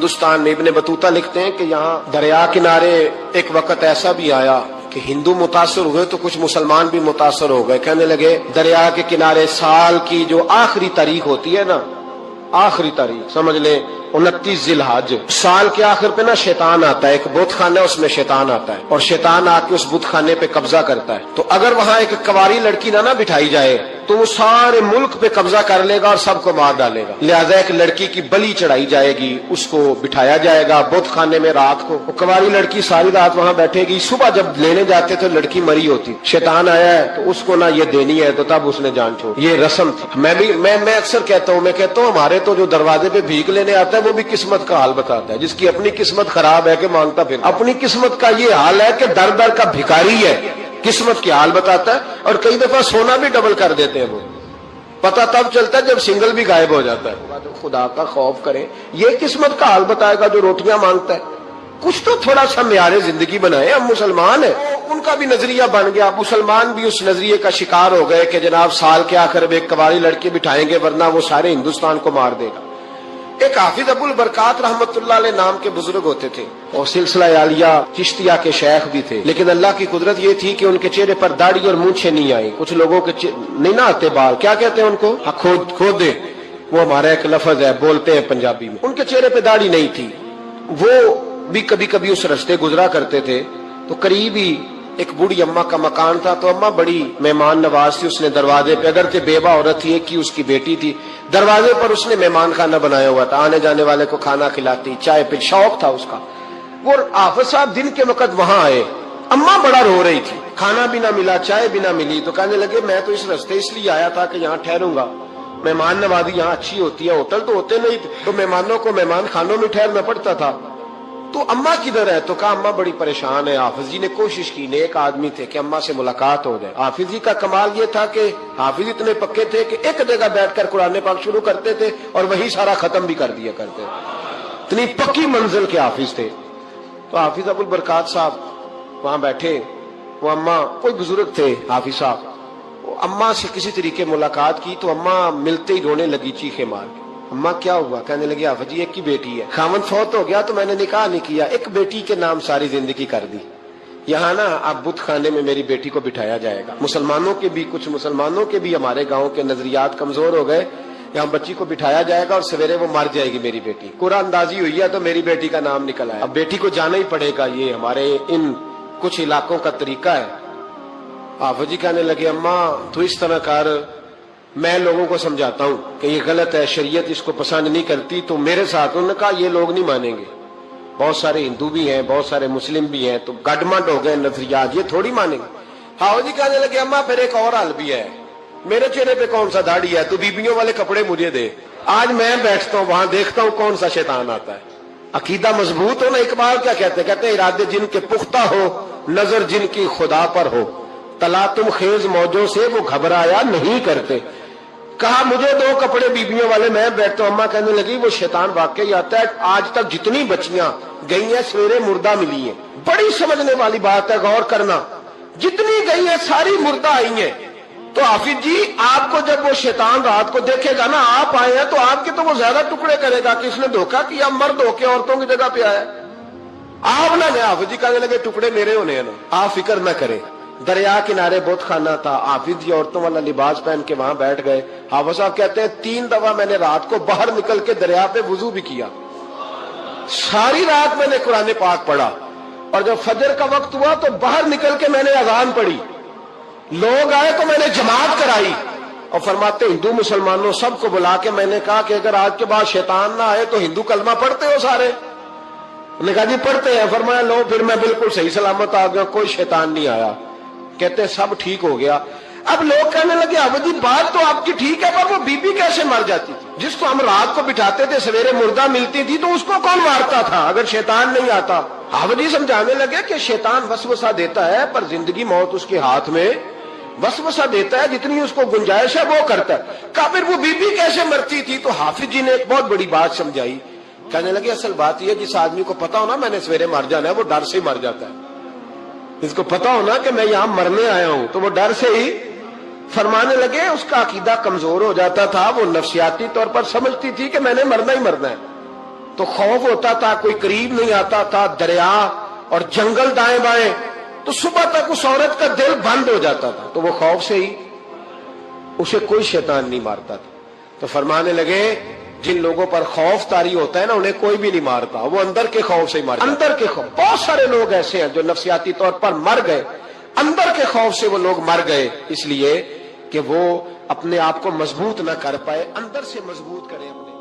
ہندوستان میں ابن بطوطہ لکھتے ہیں کہ یہاں دریا کنارے ایک وقت ایسا بھی آیا کہ ہندو متاثر ہوئے تو کچھ مسلمان بھی متاثر ہو گئے. کہنے لگے دریا کے کنارے سال کی جو آخری تاریخ ہوتی ہے نا، آخری تاریخ سمجھ لیں 29 ذی الحج، سال کے آخر پہ نا شیطان آتا ہے، ایک بت خانہ ہے اس میں شیطان آتا ہے اور شیطان آ کے اس بت خانے پہ قبضہ کرتا ہے. تو اگر وہاں ایک کواری لڑکی نہ بٹھائی جائے تو وہ سارے ملک پہ قبضہ کر لے گا اور سب کو مار ڈالے گا. لہذا ایک لڑکی کی بلی چڑھائی جائے گی، اس کو بٹھایا جائے گا بت خانے میں رات کو. وہ کواری لڑکی ساری رات وہاں بیٹھے گی، صبح جب لینے جاتے تو لڑکی مری ہوتی. شیطان آیا ہے تو اس کو یہ دینی ہے، تو تب اس نے جان چھوڑ. یہ رسم تھی. میں اکثر کہتا ہوں ہمارے تو جو دروازے پہ بھیک لینے آتا ہے وہ بھی قسمت کا حال بتاتا ہے. جس کی اپنی قسمت خراب ہے کہ مانگتا پھر اپنی قسمت کا یہ حال ہے کہ در در کا بھکاری ہے، قسمت کی حال بتاتا ہے. اور کئی دفعہ سونا بھی ڈبل کر دیتے ہیں. وہ پتہ تب چلتا ہے جب سنگل بھی غائب ہو جاتا ہے. خدا کا خوف کریں، یہ قسمت کا حال بتائے گا جو روٹیاں مانگتا ہے. کچھ تو تھوڑا سا معیار زندگی بنائے. ہم مسلمان ہیں، ان کا بھی نظریہ بن گیا. مسلمان بھی اس نظریے کا شکار ہو گئے کہ جناب سال کے آخر میں ایک کواری لڑکی بٹھائیں گے ورنہ وہ سارے ہندوستان کو مار دے گا. ایک حافظ ابو البرکات رحمت اللہ علیہ نام کے بزرگ ہوتے تھے اور سلسلہ عالیہ چشتیہ کے شیخ بھی تھے. لیکن اللہ کی قدرت یہ تھی کہ ان کے چہرے پر داڑھی اور مونچھیں نہیں آئی. کچھ لوگوں کے نہیں نہ آتے بال، کیا کہتے ہیں ان کو؟ کھودے. وہ ہمارا ایک لفظ ہے، بولتے ہیں پنجابی میں. ان کے چہرے پہ داڑھی نہیں تھی. وہ بھی کبھی کبھی اس رستے گزرا کرتے تھے تو قریب ہی ایک بوڑھی اماں کا مکان تھا. تو اماں بڑی مہمان نواز تھی. اس نے دروازے پہ، اگر بیوہ عورت تھی ایک کی اس کی بیٹی تھی، دروازے پر اس نے مہمان خانہ بنایا ہوا تھا. آنے جانے والے کو کھانا کھلاتی، چائے پہ شوق تھا اس کا. وہ حافظ صاحب دن کے وقت وہاں آئے. اماں بڑا رو رہی تھی، کھانا بھی نہ ملا، چائے بھی نہ ملی. تو کہنے لگے میں تو اس رستے اس لیے آیا تھا کہ یہاں ٹھہروں گا، مہمان نوازی یہاں اچھی ہوتی ہے. ہوٹل تو ہوتے نہیں تو مہمانوں کو مہمان خانوں میں ٹھہرنا پڑتا تھا. تو اماں کدھر ہے؟ تو کہا اماں بڑی پریشان ہے. حافظ جی نے کوشش کی، نیک آدمی تھے، کہ اماں سے ملاقات ہو جائے. حافظ جی کا کمال یہ تھا کہ حافظ اتنے پکے تھے کہ ایک جگہ بیٹھ کر قرآن پاک شروع کرتے تھے اور وہی سارا ختم بھی کر دیا کرتے. اتنی پکی منزل کے حافظ تھے. تو حافظ ابو البرکات صاحب وہاں بیٹھے. وہ اماں کوئی بزرگ تھے حافظ صاحب. وہ اماں سے کسی طریقے ملاقات کی تو اماں ملتے ہی رونے لگی چیخے مار کے. اماں کیا ہوا؟ کہنے لگی حافظ جی ایک ہی بیٹی ہے، خاوند فوت ہو گیا تو میں نے نکاح نہیں کیا، ایک بیٹی کے نام ساری زندگی کر دی. یہاں اب بت خانے میں میری بیٹی کو بٹھایا جائے گا. کچھ مسلمانوں کے بھی ہمارے گاؤں کے نظریات کمزور ہو گئے. یہاں بچی کو بٹھایا جائے گا اور سویرے وہ مر جائے گی میری بیٹی. قرآن اندازی ہوئی ہے تو میری بیٹی کا نام نکل آیا. اب بیٹی کو جانا ہی پڑے گا. یہ ہمارے ان کچھ علاقوں کا طریقہ ہے. حافظ جی کہنے لگے اماں تو اس طرح کر، میں لوگوں کو سمجھاتا ہوں کہ یہ غلط ہے، شریعت اس کو پسند نہیں کرتی. تو میرے ساتھ انہوں نے کہا یہ لوگ نہیں مانیں گے، بہت سارے ہندو بھی ہیں، بہت سارے مسلم بھی ہیں، تو گڈمنٹ ہو گئے نظریات، یہ تھوڑی مانیں گے. ہاؤ جی کہنے لگے اماں پھر ایک اور حل بھی ہے، میرے چہرے پہ کون سا داڑھی ہے، تو بیبیوں والے کپڑے مجھے دے، آج میں بیٹھتا ہوں وہاں دیکھتا ہوں کون سا شیطان آتا ہے. عقیدہ مضبوط ہو نا. اقبال کیا کہتے ہیں ارادے جن کے پختہ ہو، نظر جن کی خدا پر ہو، تلاتم خیز موجوں سے وہ گھبرایا نہیں کرتے. کہا مجھے دو کپڑے بیبیوں والے، میں بیٹھتا ہوں. اماں کہنے لگی وہ شیطان واقعی آتا ہے. آج تک جتنی بچیاں گئی ہیں سویرے مردہ ملی ہیں. بڑی سمجھنے والی بات ہے، غور کرنا. جتنی گئی ہیں ساری مردہ آئی ہیں. تو حافظ جی آپ کو جب وہ شیطان رات کو دیکھے گا نا آپ آئے ہیں تو آپ کے تو وہ زیادہ ٹکڑے کرے گا کہ اس نے دھوکہ کیا، مرد ہو کے عورتوں کی جگہ پہ آیا. آپ نہ حافظ جی کہنے لگے ٹکڑے میرے ہونے ہیں نا، آپ فکر نہ کریں. دریا کنارے بت خانہ تھا. حافظ جی عورتوں والا لباس پہن کے وہاں بیٹھ گئے. حافظ صاحب کہتے ہیں 3 دفعہ میں نے رات کو باہر نکل کے دریا پہ وضو بھی کیا. ساری رات میں نے قرآن پاک پڑھا اور جب فجر کا وقت ہوا تو باہر نکل کے میں نے اذان پڑھی. لوگ آئے تو میں نے جماعت کرائی. اور فرماتے ہندو مسلمانوں سب کو بلا کے میں نے کہا کہ اگر آج کے بعد شیطان نہ آئے تو ہندو کلمہ پڑھتے ہو سارے؟ انہوں نے کہا جی پڑھتے ہیں. فرمایا لو پھر میں بالکل صحیح سلامت آ گیا، کوئی شیطان نہیں آیا. کہتے سب ٹھیک ہو گیا. اب لوگ کہنے لگے اب جی بات تو آپ کی ٹھیک ہے پر وہ بی بی کیسے مر جاتی تھی جس کو ہم رات کو بٹھاتے تھے سویرے مردہ ملتی تھی، تو اس کو کون مارتا تھا اگر شیطان نہیں آتا؟ حافظ جی سمجھانے لگے کہ شیطان وسوسہ دیتا ہے پر زندگی موت اس کے ہاتھ میں. وسوسہ دیتا ہے، جتنی اس کو گنجائش ہے وہ کرتا ہے. کہا پھر وہ بی بی کیسے مرتی تھی؟ تو حافظ جی نے ایک بہت بڑی بات سمجھائی. کہنے لگے اصل بات یہ جس آدمی کو پتا ہونا میں نے سویرے مر جانا ہے وہ ڈر سے ہی مر جاتا ہے. اس کو پتا ہونا کہ میں یہاں مرنے آیا ہوں تو وہ ڈر سے ہی. فرمانے لگے اس کا عقیدہ کمزور ہو جاتا تھا، وہ نفسیاتی طور پر سمجھتی تھی کہ میں نے مرنا ہی مرنا ہے. تو خوف ہوتا تھا، کوئی قریب نہیں آتا تھا، دریا اور جنگل دائیں بائیں، تو صبح تک اس عورت کا دل بند ہو جاتا تھا، تو وہ خوف سے ہی اسے کوئی شیطان نہیں مارتا تھا۔ تو فرمانے لگے جن لوگوں پر خوف طاری ہوتا ہے نا انہیں کوئی بھی نہیں مارتا، وہ اندر کے خوف سے ہی مارتا۔ اندر کے خوف، بہت سارے لوگ ایسے ہیں جو نفسیاتی طور پر مر گئے، اندر کے خوف سے وہ لوگ مر گئے، اس لیے کہ وہ اپنے آپ کو مضبوط نہ کر پائے، اندر سے مضبوط کریں اپنے